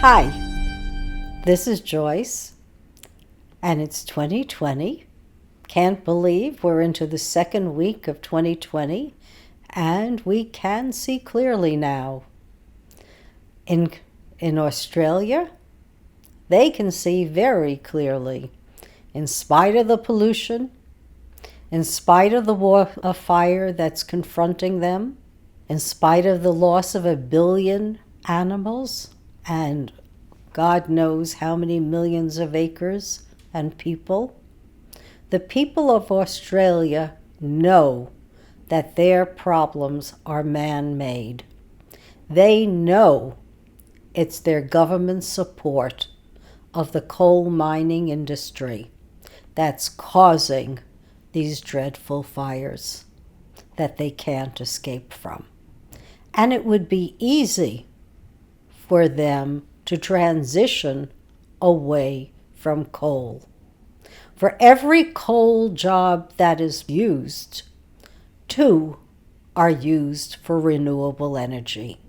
Hi, this is Joyce, and it's 2020. Can't believe we're into the second week of 2020, and we can see clearly now. In Australia, they can see very clearly, in spite of the pollution, in spite of the war of fire that's confronting them, in spite of the loss of 1 billion animals and God knows how many millions of acres and people. The people of Australia know that their problems are man-made. They know it's their government support of the coal mining industry that's causing these dreadful fires that they can't escape from. And it would be easy for them to transition away from coal. For every coal job that is used, 2 are used for renewable energy.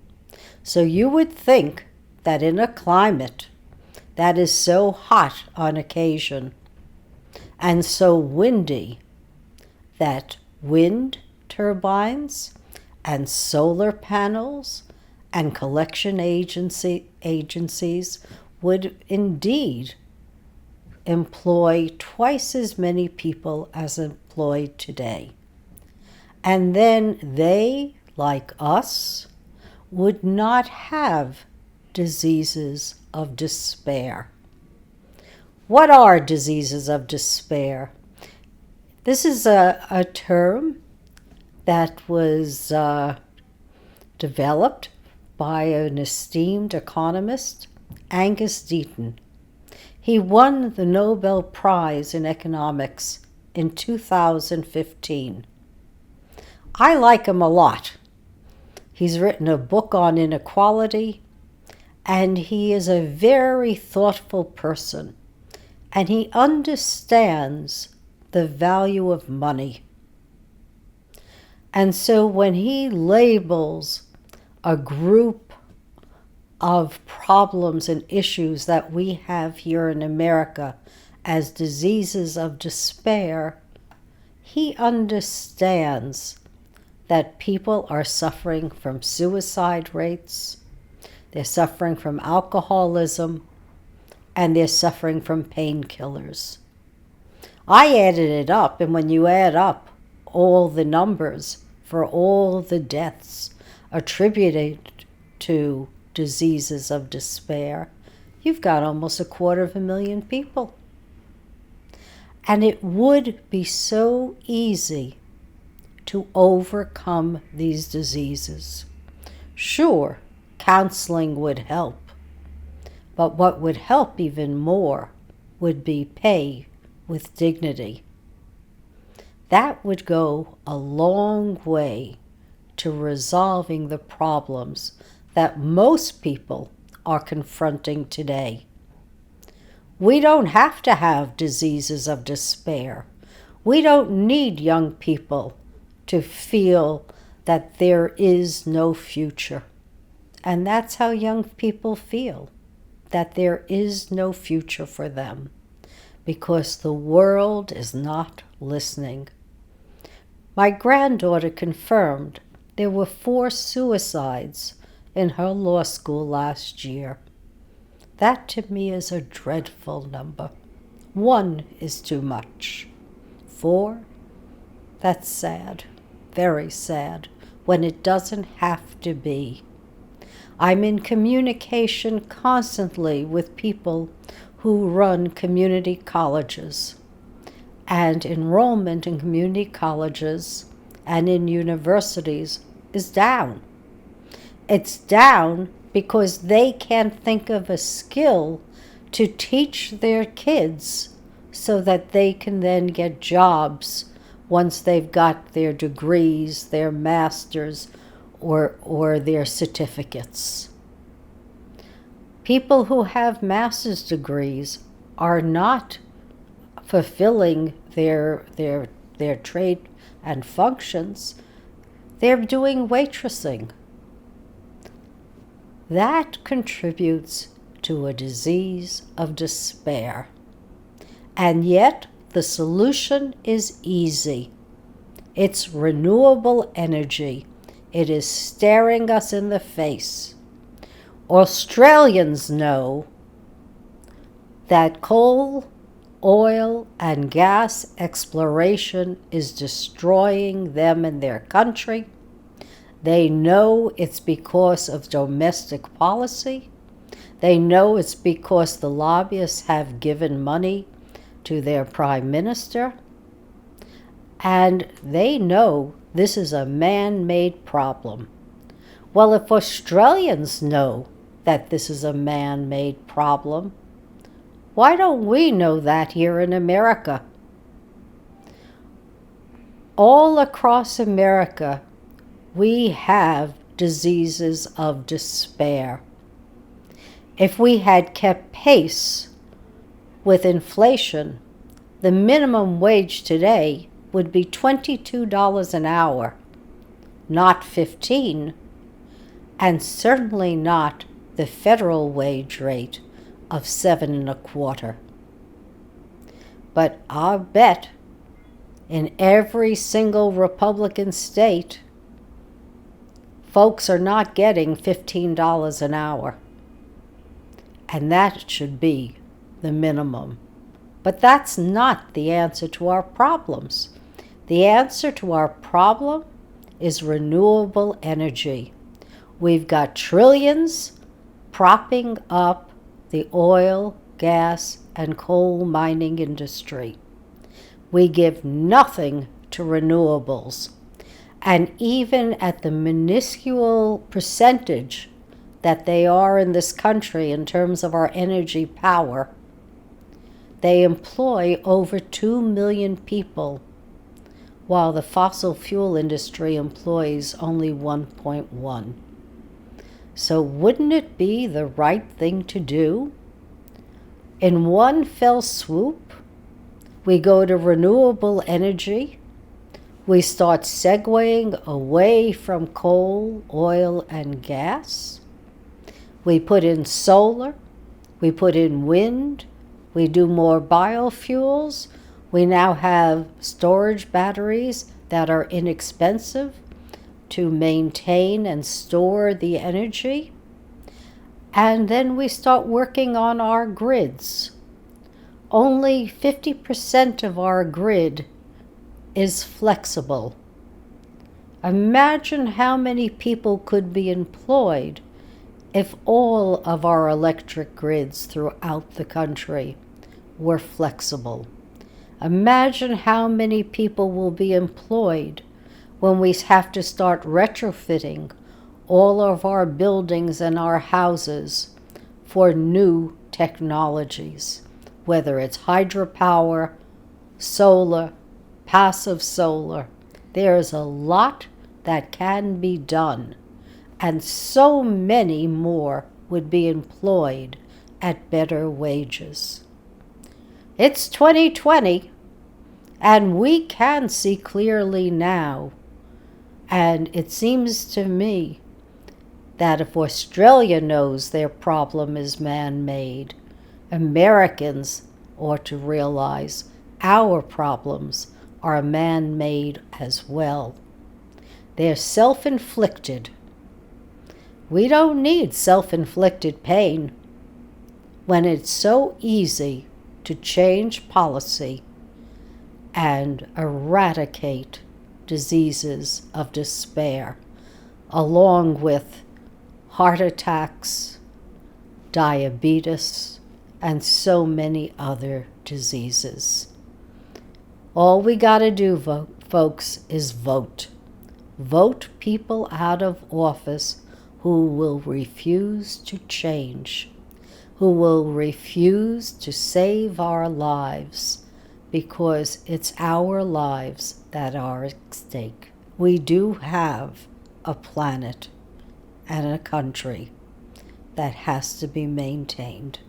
So you would think that in a climate that is so hot on occasion and so windy that wind turbines and solar panels and collection agencies would indeed employ twice as many people as employed today. And then they, like us, would not have diseases of despair. What are diseases of despair? This is a term that was developed by an esteemed economist, Angus Deaton. He won the Nobel Prize in Economics in 2015. I like him a lot. He's written a book on inequality, and he is a very thoughtful person, and he understands the value of money. And so when he labels a group of problems and issues that we have here in America as diseases of despair, he understands that people are suffering from suicide rates, they're suffering from alcoholism, and they're suffering from painkillers. I added it up, and when you add up all the numbers for all the deaths attributed to diseases of despair, you've got almost 250,000 people. And it would be so easy to overcome these diseases. Sure, counseling would help, but what would help even more would be pay with dignity. That would go a long way to resolving the problems that most people are confronting today. We don't have to have diseases of despair. We don't need young people to feel that there is no future. And that's how young people feel, that there is no future for them, because the world is not listening. My granddaughter confirmed there were 4 suicides in her law school last year. That to me is a dreadful number. 1 is too much. 4? That's sad, very sad, when it doesn't have to be. I'm in communication constantly with people who run community colleges. And enrollment in community colleges and in universities is down. It's down because they can't think of a skill to teach their kids so that they can then get jobs once they've got their degrees, their masters, or their certificates. People who have master's degrees are not fulfilling their trade and functions. They're doing waitressing. That contributes to a disease of despair. And yet, the solution is easy. It's renewable energy. It is staring us in the face. Australians know that coal, oil, and gas exploration is destroying them and their country. They know it's because of domestic policy. They know it's because the lobbyists have given money to their prime minister. And they know this is a man-made problem. Well, if Australians know that this is a man-made problem, why don't we know that here in America? All across America, we have diseases of despair. If we had kept pace with inflation, the minimum wage today would be $22 an hour, not $15, and certainly not the federal wage rate of $7.25. But I'll bet in every single Republican state, folks are not getting $15 an hour. And that should be the minimum. But that's not the answer to our problems. The answer to our problem is renewable energy. We've got trillions propping up the oil, gas, and coal mining industry. We give nothing to renewables. And even at the minuscule percentage that they are in this country in terms of our energy power, they employ over 2 million people, while the fossil fuel industry employs only 1.1. So wouldn't it be the right thing to do? In one fell swoop, we go to renewable energy. We start segueing away from coal, oil, and gas. We put in solar. We put in wind. We do more biofuels. We now have storage batteries that are inexpensive to maintain and store the energy. And then we start working on our grids. Only 50% of our grid is flexible. Imagine how many people could be employed if all of our electric grids throughout the country were flexible. Imagine how many people will be employed when we have to start retrofitting all of our buildings and our houses for new technologies, whether it's hydropower, solar, passive solar. There's a lot that can be done, and so many more would be employed at better wages. It's 2020, and we can see clearly now. And it seems to me that if Australia knows their problem is man-made, Americans ought to realize our problems are man-made as well. They're self-inflicted. We don't need self-inflicted pain when it's so easy to change policy and eradicate diseases of despair, along with heart attacks, diabetes, and so many other diseases. All we got to do, folks, is vote. Vote people out of office who will refuse to change, who will refuse to save our lives, because it's our lives that are at stake. We do have a planet and a country that has to be maintained,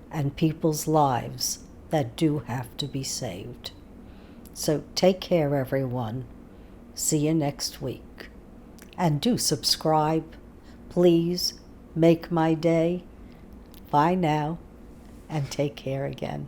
and people's lives that do have to be saved. So take care, everyone. See you next week. And do subscribe. Please make my day. Bye now, and take care again.